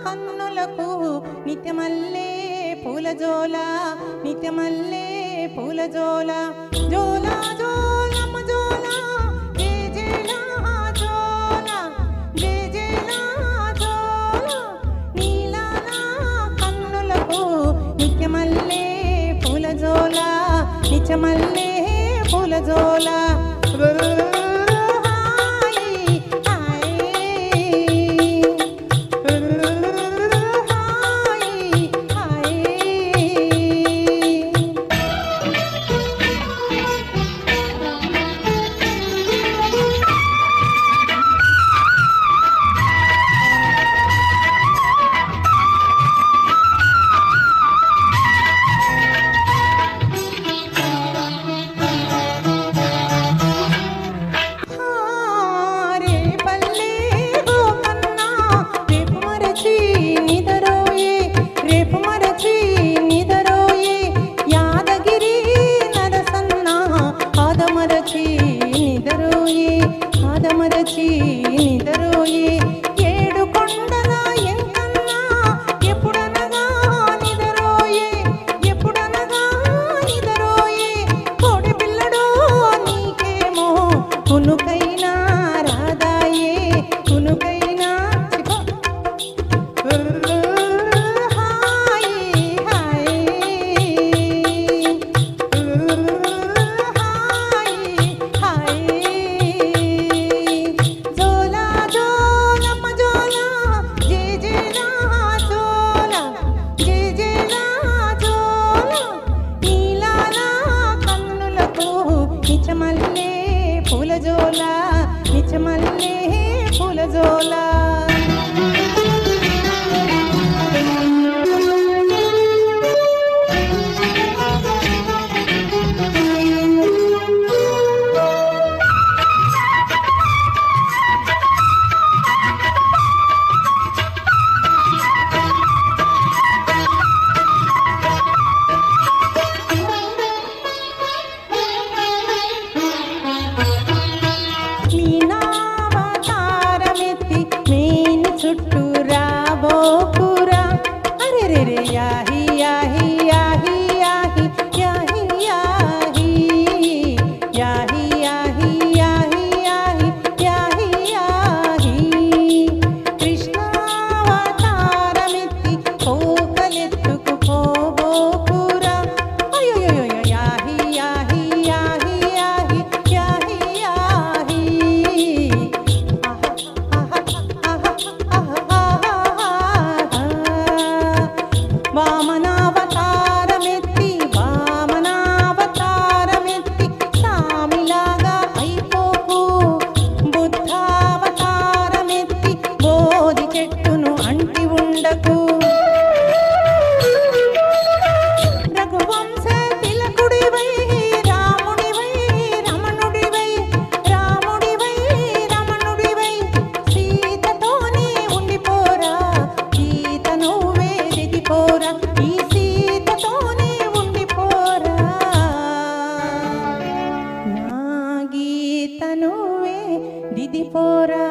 కన్నులకు నిత్యమల్లే పూలజోల నిత్యమల్లే పూలజోల జోల జోలమ్మ జోల జేజేల జోల జేజేల జోల నీలాల కన్నులకు నిత్యమల్లే పూలజోల నిత్యమల్లే పూలజోల ఏడు కొండల ఎంకన్నా ఎప్పుడనగా నిదరోయే ఎప్పుడనగా నిదరోయే కోడి పిల్లడో నీకేమో కునుకైనా రాదాయే కునుకైనా నిత్యమల్లే పూలజోల నిత్యమల్లే పూలజోల చుట్టూ రాబోకురా అరే రే రే యాహి యాహి యాహి యాహి యాహి యాహి యాహి యాహి యాహి యాహి యాహి యాహి కృష్ణావతారమెత్తి కోకలెత్తుకు పోబోకురా అయ్యో యాహి యాహి యాహి యాహి యాహి యాహి వామనావతారమెత్తి వామనావతారమెత్తి సామిలాగా అయిపోకు బుద్ధావతారమెత్తి బోధి చెట్టును అంటి ఉండకు రఘువంశ తిలకుడివై రాముడివై రమణుడివై రాముడివై రమణుడివై సీతతోనే ఉండిపోరా సీత నువ్వే దిగిపోరా ఈ సీతతోనే ఉండిపోరా నా గీత నువ్వే దిదిపోరా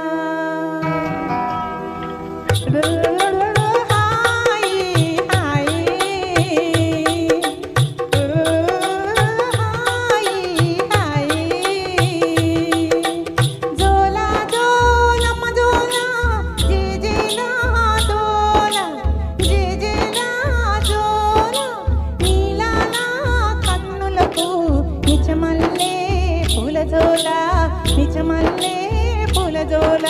నిత్యమల్లే పూలజోల